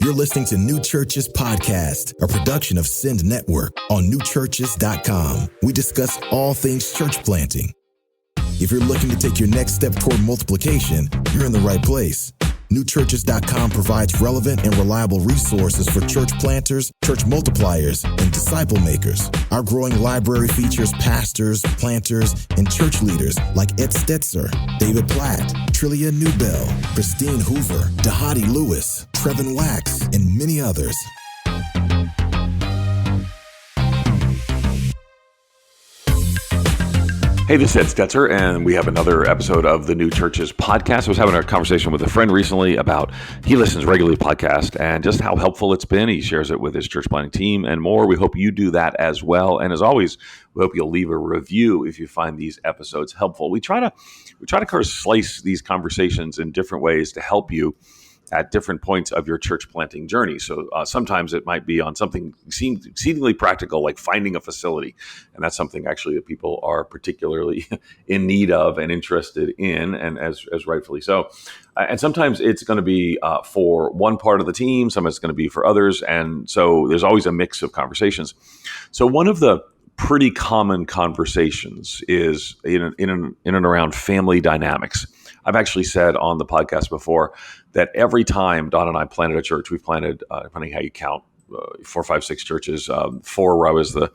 You're listening to New Churches Podcast, a production of Send Network on newchurches.com. We discuss all things church planting. If you're looking to take your next step toward multiplication, you're in the right place. Newchurches.com provides relevant and reliable resources for church planters, church multipliers, and disciple makers. Our growing library features pastors, planters, and church leaders like Ed Stetzer, David Platt, Trillia Newbell, Christine Hoover, Dahadi Lewis, Trevin Wax, and many others. Hey, this is Ed Stetzer, and we have another episode of the New Churches Podcast. I was having a conversation with a friend recently about, he listens regularly to podcasts and just how helpful it's been. He shares it with his church planting team and more. We hope you do that as well. And as always, we hope you'll leave a review if you find these episodes helpful. We try to kind of slice these conversations in different ways to help you at different points of your church planting journey. So sometimes it might be on something exceedingly practical, like finding a facility. And that's something actually that people are particularly in need of and interested in, and as rightfully so. And sometimes it's going to be for one part of the team, sometimes it's going to be for others. And so there's always a mix of conversations. So one of the pretty common conversations is in and around family dynamics. I've actually said on the podcast before that every time Don and I planted a church, we've planted, depending how you count, 4, 5, 6 churches, 4 where I was the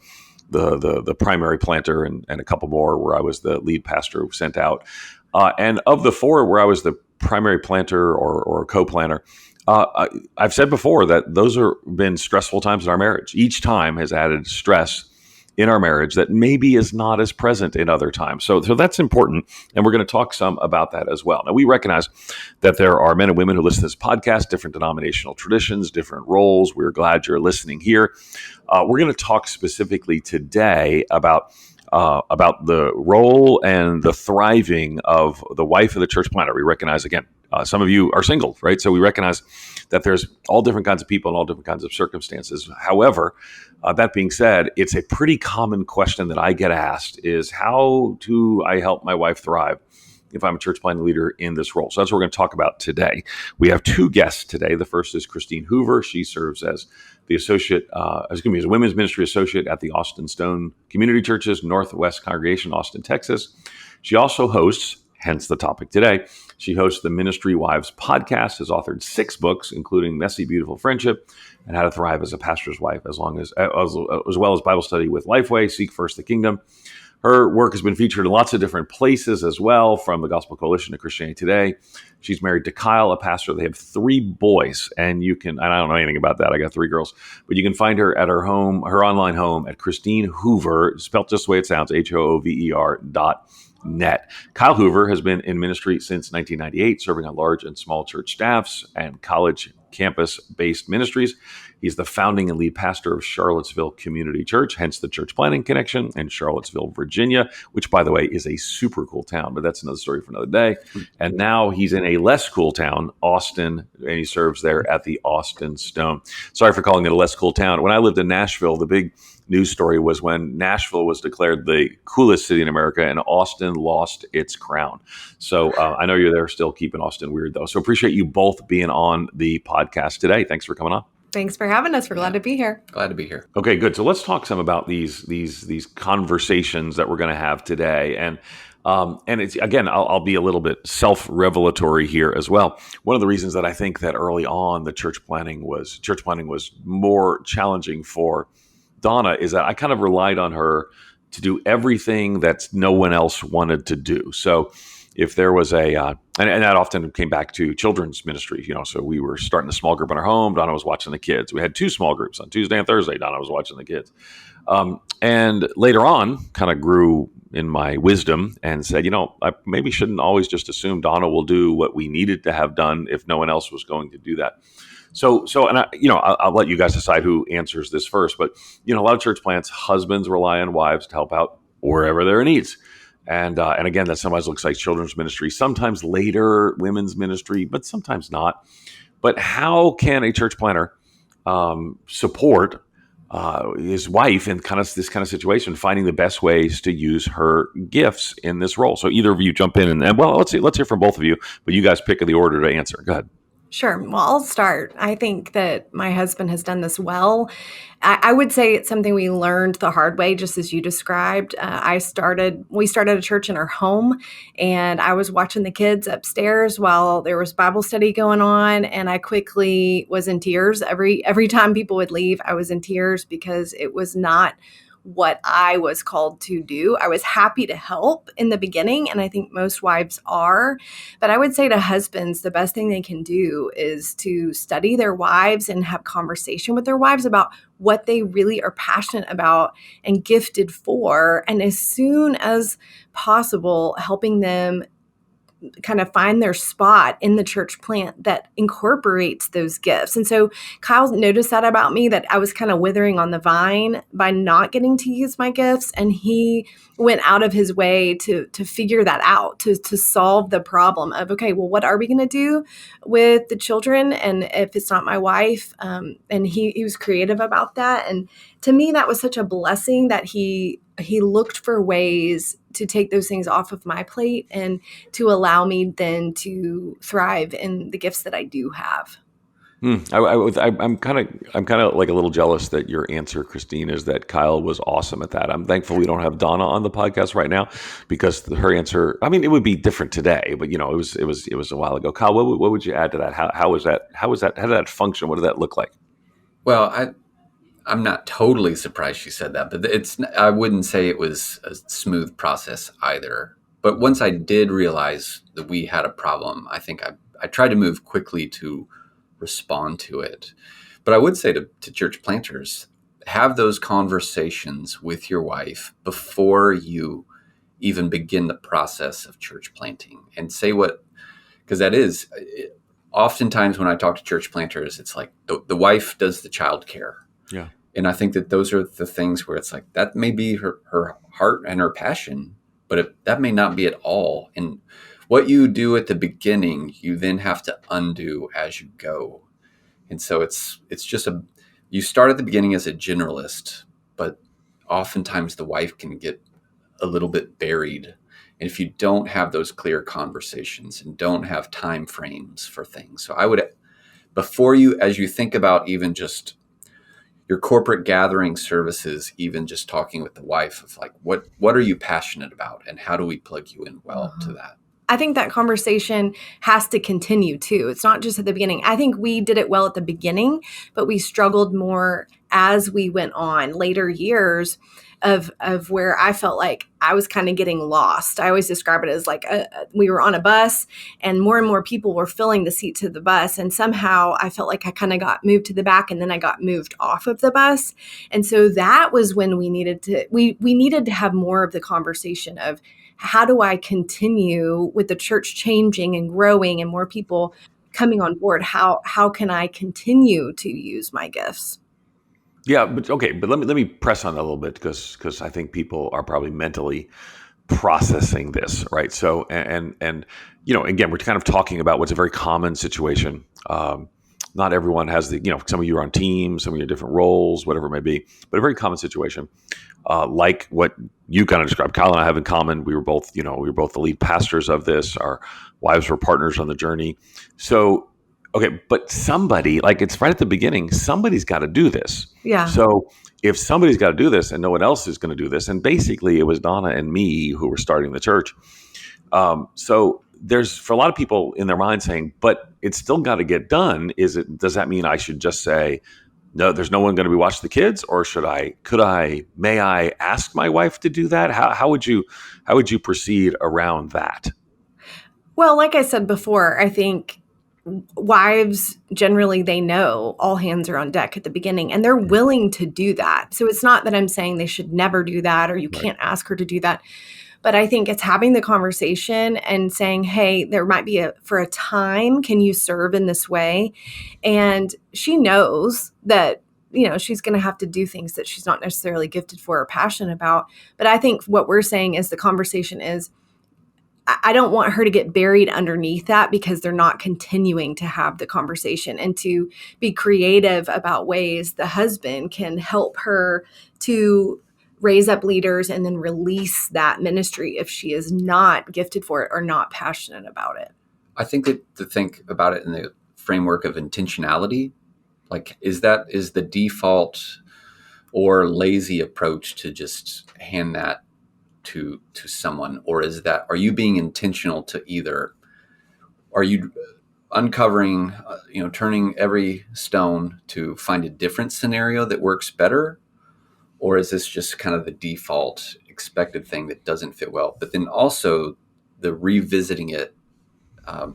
primary planter, and a couple more where I was the lead pastor who sent out. And of the 4 where I was the primary planter or co-planter, I've said before that those have been stressful times in our marriage. Each time has added stress in our marriage that maybe is not as present in other times. So that's important. And we're going to talk some about that as well. Now, we recognize that there are men and women who listen to this podcast, different denominational traditions, different roles. We're glad you're listening here. We're going to talk specifically today about the role and the thriving of the wife of the church planter. We recognize, again, some of you are single, right? So we recognize that there's all different kinds of people and all different kinds of circumstances. However, that being said, it's a pretty common question that I get asked is, how do I help my wife thrive if I'm a church planting leader in this role? So that's what we're going to talk about today. We have 2 guests today. The first is Christine Hoover. She serves as the as a women's ministry associate at the Austin Stone Community Church's Northwest Congregation, Austin, Texas. She also hosts, hence the topic today, she hosts the Ministry Wives podcast, has authored 6 books, including Messy, Beautiful Friendship and How to Thrive as a Pastor's Wife, as well as Bible Study with Lifeway, Seek First the Kingdom. Her work has been featured in lots of different places as well, from the Gospel Coalition to Christianity Today. She's married to Kyle, a pastor. They have 3 boys, and I don't know anything about that. I got 3 girls, but you can find her at her online home at Christine Hoover, spelled just the way it sounds, HOOVER.net. Kyle Hoover has been in ministry since 1998, serving on large and small church staffs and college campus-based ministries. He's the founding and lead pastor of Charlottesville Community Church, hence the church planting connection, in Charlottesville, Virginia, which, by the way, is a super cool town, but that's another story for another day. And now he's in a less cool town, Austin, and he serves there at the Austin Stone. Sorry for calling it a less cool town. When I lived in Nashville, the big news story was when Nashville was declared the coolest city in America and Austin lost its crown. So I know you're there still keeping Austin weird, though. So appreciate you both being on the podcast today. Thanks for coming on. Thanks for having us. We're glad to be here. Glad to be here. Okay, good. So let's talk some about these conversations that we're going to have today. And it's, again, I'll be a little bit self-revelatory here as well. One of the reasons that I think that early on the church planting was more challenging for Donna is that I kind of relied on her to do everything that no one else wanted to do. So if there was and that often came back to children's ministry, so we were starting a small group in our home. Donna was watching the kids. We had 2 small groups on Tuesday and Thursday. Donna was watching the kids. And later on kind of grew in my wisdom and said, I maybe shouldn't always just assume Donna will do what we needed to have done if no one else was going to do that. So, and I'll let you guys decide who answers this first, but, a lot of church plants, husbands rely on wives to help out wherever there are needs. And again, that sometimes looks like children's ministry, sometimes later women's ministry, but sometimes not. But how can a church planter support his wife in this kind of situation, finding the best ways to use her gifts in this role? So either of you jump in and let's hear from both of you, but you guys pick the order to answer. Go ahead. Sure. Well, I'll start. I think that my husband has done this well. I would say it's something we learned the hard way, just as you described. We started a church in our home, and I was watching the kids upstairs while there was Bible study going on, and I quickly was in tears. Every time people would leave, I was in tears because it was not what I was called to do. I was happy to help in the beginning, and I think most wives are. But I would say to husbands, the best thing they can do is to study their wives and have conversation with their wives about what they really are passionate about and gifted for. And as soon as possible, helping them kind of find their spot in the church plant that incorporates those gifts. And so Kyle noticed that about me, that I was kind of withering on the vine by not getting to use my gifts. And he went out of his way to figure that out, to solve the problem of, okay, well, what are we going to do with the children? And if it's not my wife, and he was creative about that. And to me, that was such a blessing that he looked for ways to take those things off of my plate and to allow me then to thrive in the gifts that I do have. I'm kind of like a little jealous that your answer, Christine, is that Kyle was awesome at that. I'm thankful we don't have Donna on the podcast right now, because her answer, I mean, it would be different today, but it was a while ago. Kyle, what would you add to that? How did that function? What did that look like? Well, I'm not totally surprised she said that, but I wouldn't say it was a smooth process either. But once I did realize that we had a problem, I think I tried to move quickly to respond to it. But I would say to church planters, have those conversations with your wife before you even begin the process of church planting, and say because that is, oftentimes when I talk to church planters, it's like the wife does the child care. Yeah. And I think that those are the things where it's like, that may be her heart and her passion, but that may not be at all. And what you do at the beginning, you then have to undo as you go. And so it's just you start at the beginning as a generalist, but oftentimes the wife can get a little bit buried. And if you don't have those clear conversations and don't have time frames for things. So I would, as you think about even just your corporate gathering services, even just talking with the wife of like, what are you passionate about, and how do we plug you in well to that? I think that conversation has to continue too. It's not just at the beginning. I think we did it well at the beginning, but we struggled more as we went on later years of where I felt like I was kind of getting lost. I always describe it as like we were on a bus and more people were filling the seats of the bus. And somehow I felt like I kind of got moved to the back, and then I got moved off of the bus. And so that was when we needed to have more of the conversation of, how do I continue with the church changing and growing and more people coming on board? How can I continue to use my gifts? Yeah, but let me press on that a little bit, because I think people are probably mentally processing this, right? So, and again, we're kind of talking about what's a very common situation. Not everyone has some of you are on teams, some of you have different roles, whatever it may be, but a very common situation. Like what you kind of described, Kyle and I have in common. We were both the lead pastors of this. Our wives were partners on the journey. So, okay, but somebody, like, it's right at the beginning, somebody's got to do this. Yeah. So if somebody's got to do this and no one else is going to do this, and basically it was Donna and me who were starting the church. So there's, for a lot of people in their mind, saying, but it's still got to get done. Does that mean I should just say, no, there's no one going to be watching the kids, or may I ask my wife to do that? How would you proceed around that? Well, like I said before, I think wives generally, they know all hands are on deck at the beginning, and they're willing to do that. So it's not that I'm saying they should never do that, or you can't ask her to do that. But I think it's having the conversation and saying, hey, there might be for a time, can you serve in this way? And she knows that, she's going to have to do things that she's not necessarily gifted for or passionate about. But I think what we're saying is the conversation is, I don't want her to get buried underneath that, because they're not continuing to have the conversation, and to be creative about ways the husband can help her to raise up leaders and then release that ministry if she is not gifted for it or not passionate about it. I think that to think about it framework of intentionality? Like, is the default or lazy approach to just hand that to someone, or are you being intentional to either, are you uncovering, turning every stone to find a different scenario that works better? Or is this just kind of the default expected thing that doesn't fit well? But then also the revisiting it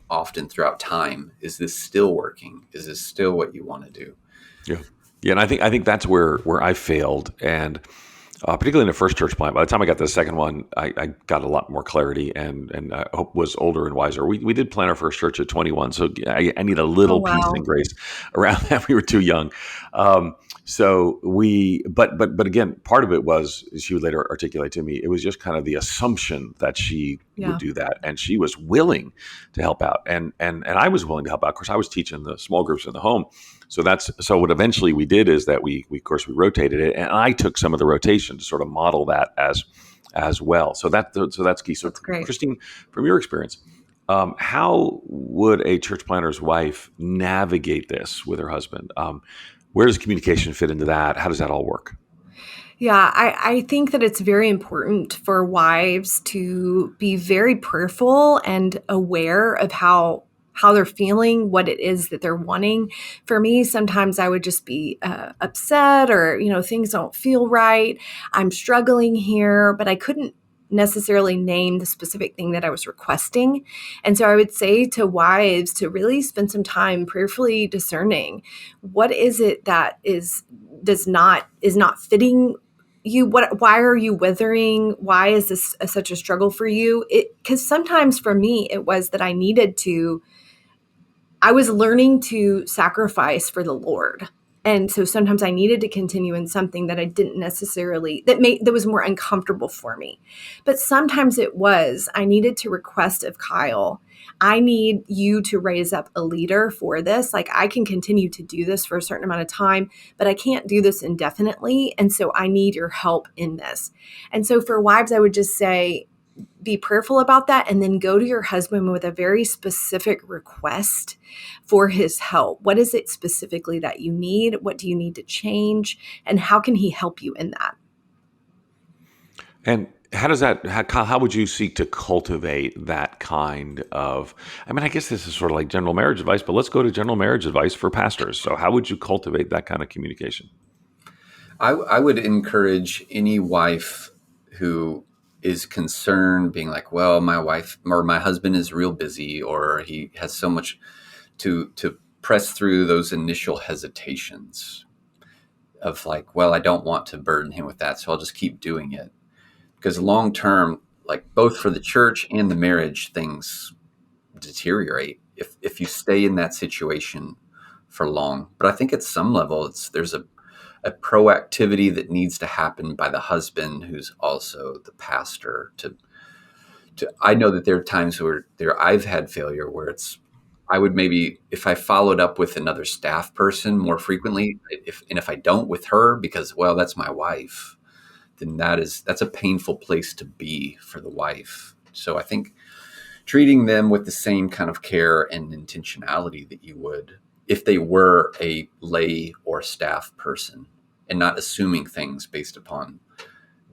often throughout time. Is this still working? Is this still what you want to do? Yeah. Yeah. And I think that's where I failed. And particularly in the first church plant, by the time I got to the second one, I got a lot more clarity and I hope was older and wiser. We did plant our first church at 21. So I need a little peace and grace around that. We were too young. But again, part of it was, as she would later articulate to me, it was just kind of the assumption that she would do that. And she was willing to help out. And I was willing to help out. Of course, I was teaching the small groups in the home. So what eventually we did is that we rotated it, and I took some of the rotation to sort of model that as well. So that's key. So that's great. Christine, from your experience, how would a church planter's wife navigate this with her husband? Where does communication fit into that? How does that all work? Yeah, I think that it's very important for wives to be very prayerful and aware of how they're feeling, what it is that they're wanting. For me, sometimes I would just be upset or, things don't feel right. I'm struggling here, but I couldn't necessarily name the specific thing that I was requesting. And so I would say to wives to really spend some time prayerfully discerning what is it that is not fitting you. Why are you withering? Why is this such a struggle for you? Because sometimes for me, it was that I was learning to sacrifice for the Lord. And so sometimes I needed to continue in something that I didn't necessarily, that was more uncomfortable for me. But sometimes I needed to request of Kyle, I need you to raise up a leader for this. Like, I can continue to do this for a certain amount of time, but I can't do this indefinitely. And so I need your help in this. And so for wives, I would just say, be prayerful about that, and then go to your husband with a very specific request for his help. What is it specifically that you need? What do you need to change? And how can he help you in that? And how would you seek to cultivate that kind of, I guess this is sort of like general marriage advice, but let's go to general marriage advice for pastors. So how would you cultivate that kind of communication? I would encourage any wife who is concerned, being like, well, my wife or my husband is real busy, or he has so much to press through those initial hesitations of like, well, I don't want to burden him with that, so I'll just keep doing it. Because long term, like both for the church and the marriage, things deteriorate if you stay in that situation for long. But I think at some level, there's a proactivity that needs to happen by the husband, who's also the pastor. I know that there are times where I've had failure where I would maybe, if I followed up with another staff person more frequently, if I don't with her because, well, that's my wife, then that's a painful place to be for the wife. So I think treating them with the same kind of care and intentionality that you would if they were a lay or staff person, and not assuming things based upon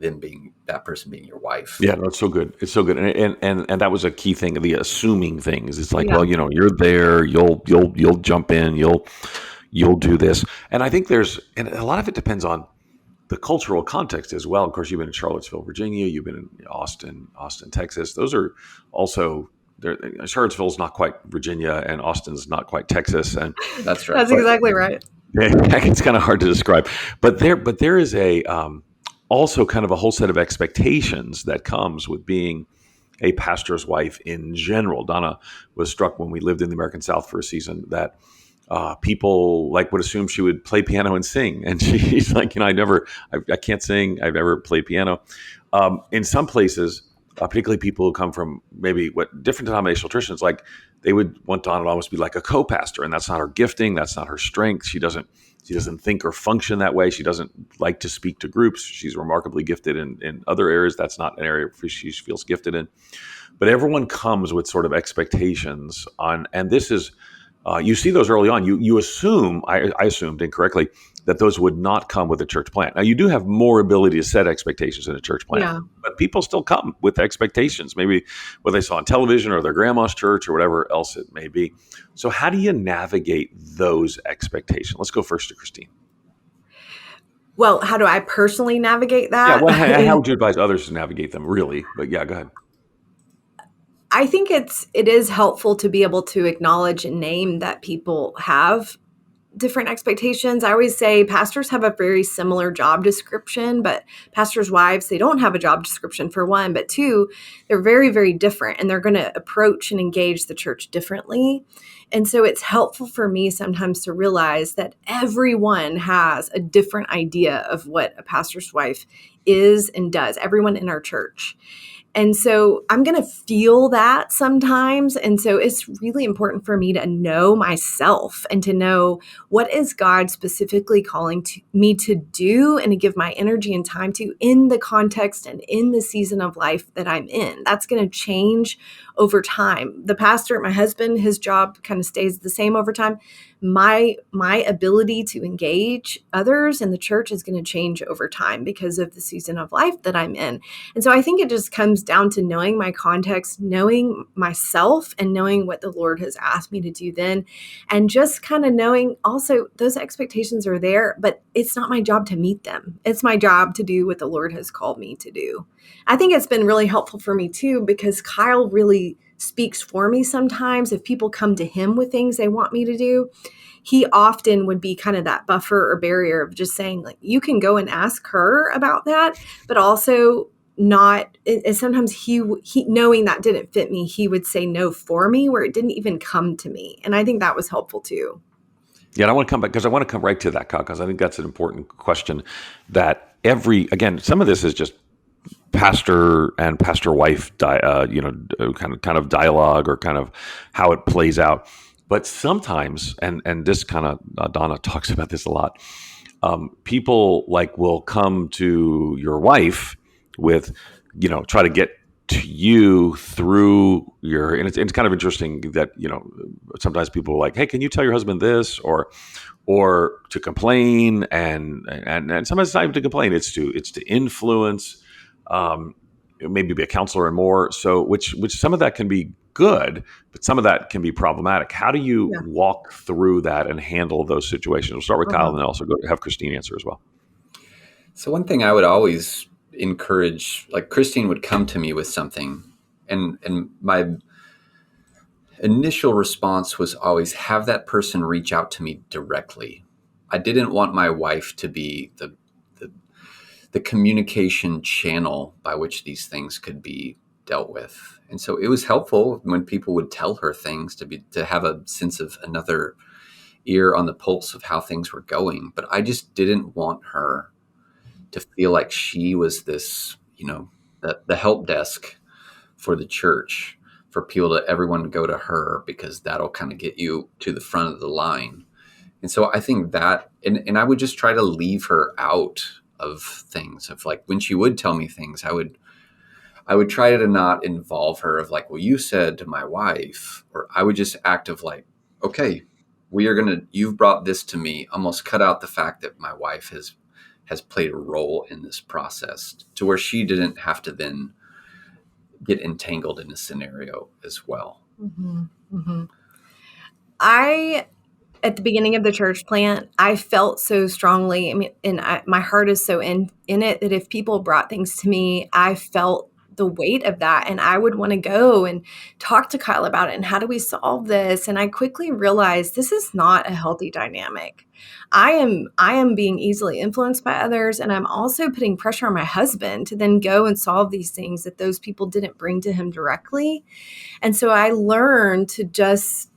that person being your wife. Yeah, no, it's so good. It's so good. And that was a key thing, the assuming things. It's like, well, you're there, you'll jump in, you'll do this. And I think and a lot of it depends on the cultural context as well. Of course, you've been in Charlottesville, Virginia, you've been in Austin, Texas. Those are also Charlottesville's not quite Virginia and Austin's not quite Texas. And that's right. That's exactly right. It's kind of hard to describe, but there is also kind of a whole set of expectations that comes with being a pastor's wife in general. Donna was struck when we lived in the American South for a season that people would assume she would play piano and sing, and she's like, I can't sing. I've never played piano. In some places, particularly people who come from maybe different denominational traditions, like they would want Donna to almost be like a co-pastor, and that's not her gifting. That's not her strength. She doesn't think or function that way. She doesn't like to speak to groups. She's remarkably gifted in other areas. That's not an area she feels gifted in. But everyone comes with sort of expectations on, and this is You see those early on. You assume, I assumed incorrectly, that those would not come with a church plant. Now, you do have more ability to set expectations in a church plant, Yeah. but people still come with expectations, maybe what they saw on television or their grandma's church or whatever else it may be. So how do you navigate those expectations? Let's go first to Christine. Well, how do I personally navigate that? Yeah, well, how would you advise others to navigate them, really? But yeah, go ahead. I think it is helpful to be able to acknowledge and name that people have different expectations. I always say pastors have a very similar job description, but pastors' wives, they don't have a job description for one, but two, they're very, very different and they're going to approach and engage the church differently. And so it's helpful for me sometimes to realize that everyone has a different idea of what a pastor's wife is and does, everyone in our church. And so I'm going to feel that sometimes. And so it's really important for me to know myself and to know what is God specifically calling me to do and to give my energy and time to in the context and in the season of life that I'm in. That's going to change over time. The pastor, my husband, his job kind of stays the same over time. My ability to engage others in the church is going to change over time because of the season of life that I'm in. And so I think it just comes down to knowing my context, knowing myself, and knowing what the Lord has asked me to do then. And just kind of knowing also those expectations are there, but it's not my job to meet them. It's my job to do what the Lord has called me to do. I think it's been really helpful for me too, because Kyle really speaks for me sometimes. If people come to him with things they want me to do, he often would be kind of that buffer or barrier of just saying, like, you can go and ask her about that, but also not. And sometimes he knowing that didn't fit me, he would say no for me, where it didn't even come to me. And I think that was helpful too. Yeah, and I want to come back because I want to come right to that, Kyle, because I think that's an important question. That again, some of this is just pastor and pastor wife, kind of dialogue or kind of how it plays out. But sometimes, and this kind of Donna talks about this a lot. People will come to your wife with, try to get to you through and it's kind of interesting that sometimes people are like, hey, can you tell your husband this, or to complain, and sometimes it's not even to complain, it's to influence. Maybe be a counselor and more. So, which some of that can be good, but some of that can be problematic. How do you walk through that and handle those situations? We'll start with Kyle, and then also have Christine answer as well. So one thing I would always encourage, like Christine would come to me with something, and my initial response was always have that person reach out to me directly. I didn't want my wife to be the communication channel by which these things could be dealt with. And so it was helpful when people would tell her things to have a sense of another ear on the pulse of how things were going. But I just didn't want her to feel like she was this, the help desk for the church, for everyone to go to her, because that'll kind of get you to the front of the line. And so I think that, and I would just try to leave her out of things, of like when she would tell me things, I would try to not involve her of like, well, you said to my wife, or I would just act of like, okay, you've brought this to me, almost cut out the fact that my wife has played a role in this process, to where she didn't have to then get entangled in a scenario as well. Mm-hmm. Mm-hmm. At the beginning of the church plant, I felt so strongly. I mean, and my heart is so in it that if people brought things to me, I felt the weight of that, and I would want to go and talk to Kyle about it. And how do we solve this? And I quickly realized this is not a healthy dynamic. I am being easily influenced by others, and I'm also putting pressure on my husband to then go and solve these things that those people didn't bring to him directly. And so I learned to just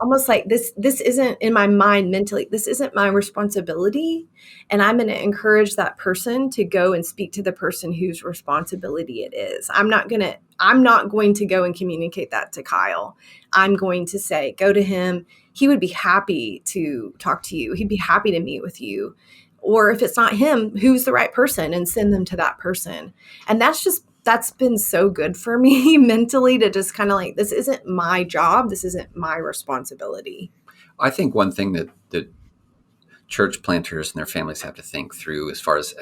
almost like this isn't in my mind mentally, this isn't my responsibility. And I'm going to encourage that person to go and speak to the person whose responsibility it is. I'm not going to go and communicate that to Kyle. I'm going to say, go to him. He would be happy to talk to you. He'd be happy to meet with you. Or if it's not him, who's the right person, and send them to that person. And that's that's been so good for me mentally to just kind of like, this isn't my job. This isn't my responsibility. I think one thing that church planters and their families have to think through as far as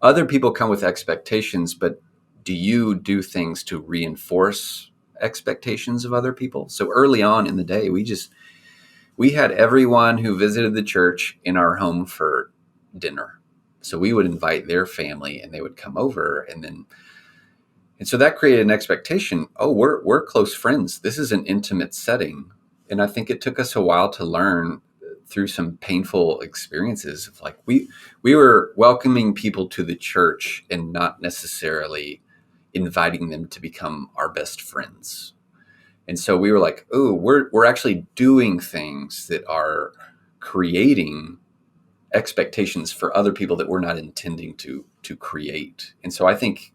other people come with expectations, but do you do things to reinforce expectations of other people? So early on in the day, we had everyone who visited the church in our home for dinner. So we would invite their family and they would come over, and so that created an expectation. Oh, we're close friends. This is an intimate setting. And I think it took us a while to learn through some painful experiences of like, we were welcoming people to the church and not necessarily inviting them to become our best friends. And so we were like, oh, we're actually doing things that are creating expectations for other people that we're not intending to create. And so I think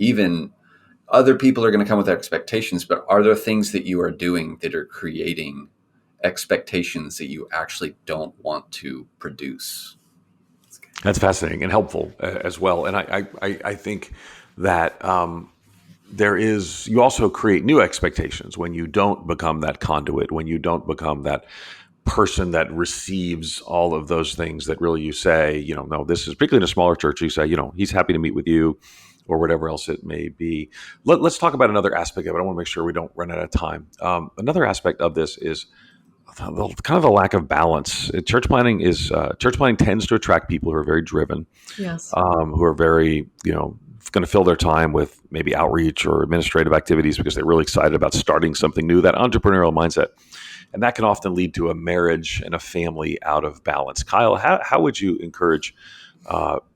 even other people are going to come with expectations, but are there things that you are doing that are creating expectations that you actually don't want to produce? That's fascinating and helpful as well. And I think that you also create new expectations when you don't become that conduit, when you don't become that person that receives all of those things that really you say, no, this is particularly in a smaller church, you say, he's happy to meet with you or whatever else it may be. Let's talk about another aspect of it. I want to make sure we don't run out of time. Another aspect of this is kind of the lack of balance. Church planting tends to attract people who are very driven, Yes, who are very, going to fill their time with maybe outreach or administrative activities because they're really excited about starting something new, that entrepreneurial mindset. And that can often lead to a marriage and a family out of balance. Kyle, how would you encourage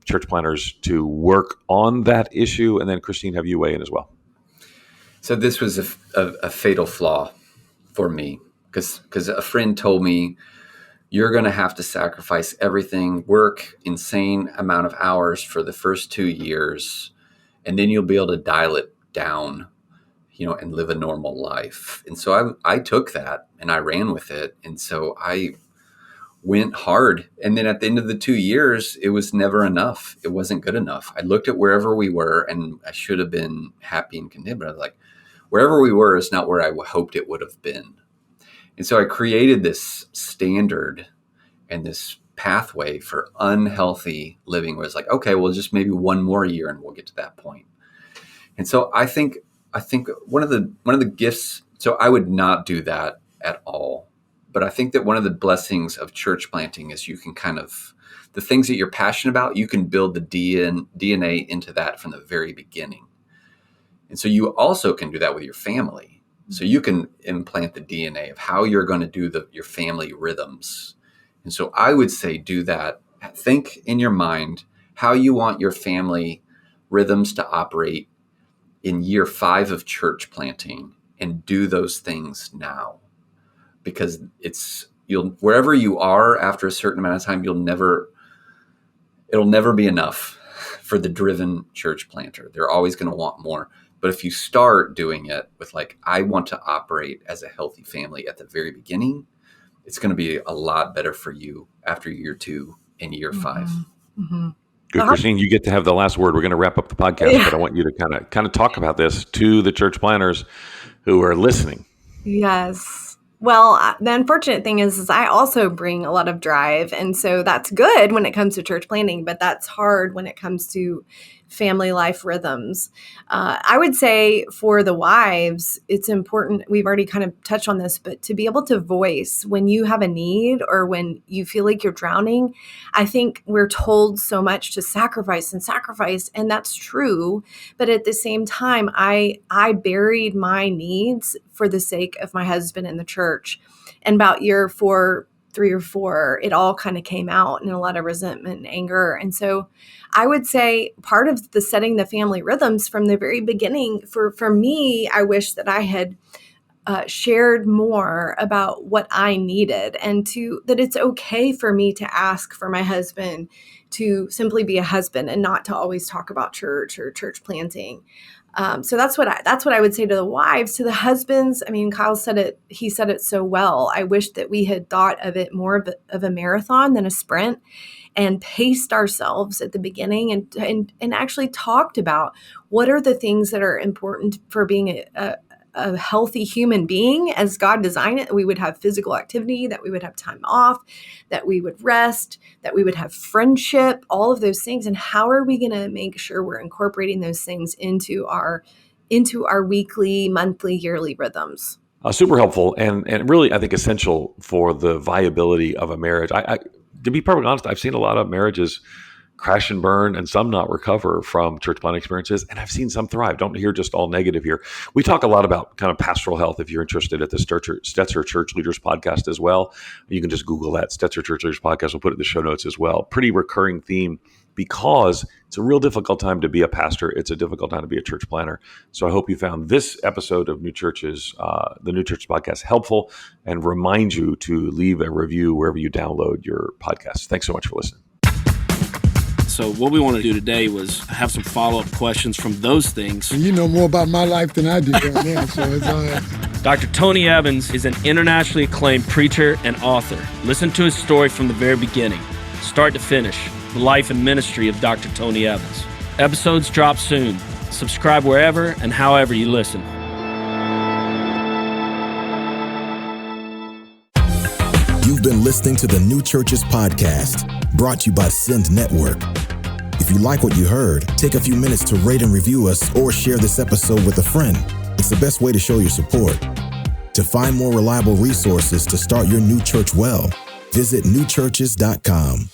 church planters to work on that issue? And then Christine, have you weigh in as well? So this was a fatal flaw for me because a friend told me, you're going to have to sacrifice everything, work insane amount of hours for the first 2 years, and then you'll be able to dial it down, and live a normal life. And so I took that and I ran with it. And so I went hard. And then at the end of the 2 years, it was never enough. It wasn't good enough. I looked at wherever we were, and I should have been happy and content, but I was like, wherever we were is not where I hoped it would have been. And so I created this standard and this pathway for unhealthy living where it's like, okay, well, just maybe one more year and we'll get to that point. And so I think one of the gifts, so I would not do that at all. But I think that one of the blessings of church planting is you can the things that you're passionate about, you can build the DNA into that from the very beginning. And so you also can do that with your family. So you can implant the DNA of how you're going to do your family rhythms. And so I would say do that. Think in your mind how you want your family rhythms to operate in year 5 of church planting, and do those things now. Because wherever you are after a certain amount of time, it'll never be enough for the driven church planter. They're always going to want more. But if you start doing it with I want to operate as a healthy family at the very beginning, it's going to be a lot better for you after year 2 and year 5. Mm-hmm. Good, Christine, you get to have the last word. We're going to wrap up the podcast, but I want you to kind of talk about this to the church planners who are listening. Yes. Well, the unfortunate thing is I also bring a lot of drive. And so that's good when it comes to church planting, but that's hard when it comes to family life rhythms. I would say for the wives, it's important. We've already kind of touched on this, but to be able to voice when you have a need or when you feel like you're drowning. I think we're told so much to sacrifice, and that's true. But at the same time, I buried my needs for the sake of my husband and the church. And about year 3 or 4, it all kind of came out in a lot of resentment and anger. And so I would say part of the setting the family rhythms from the very beginning, for me, I wish that I had shared more about what I needed, and that it's okay for me to ask for my husband to simply be a husband and not to always talk about church or church planting. So that's what I would say to the wives. To the husbands, I mean, Kyle said it. He said it so well. I wish that we had thought of it more of a marathon than a sprint, and paced ourselves at the beginning, and actually talked about what are the things that are important for being a healthy human being as God designed it. We would have physical activity, that we would have time off, that we would rest, that we would have friendship, all of those things. And how are we going to make sure we're incorporating those things into our weekly, monthly, yearly rhythms? Super helpful and really, I think, essential for the viability of a marriage. I to be perfectly honest, I've seen a lot of marriages crash and burn and some not recover from church planting experiences. And I've seen some thrive. Don't hear just all negative here. We talk a lot about kind of pastoral health. If you're interested, at the Stetzer Church Leaders Podcast as well, you can just Google that, Stetzer Church Leaders Podcast. We'll put it in the show notes as well. Pretty recurring theme, because it's a real difficult time to be a pastor. It's a difficult time to be a church planter. So I hope you found this episode of the New Churches Podcast helpful, and remind you to leave a review wherever you download your podcast. Thanks so much for listening. So what we want to do today was have some follow-up questions from those things. You know more about my life than I do right now, so it's all right. Dr. Tony Evans is an internationally acclaimed preacher and author. Listen to his story from the very beginning, start to finish, the life and ministry of Dr. Tony Evans. Episodes drop soon. Subscribe wherever and however you listen. You've been listening to the New Churches Podcast, brought to you by Send Network. If you like what you heard, take a few minutes to rate and review us, or share this episode with a friend. It's the best way to show your support. To find more reliable resources to start your new church well, visit newchurches.com.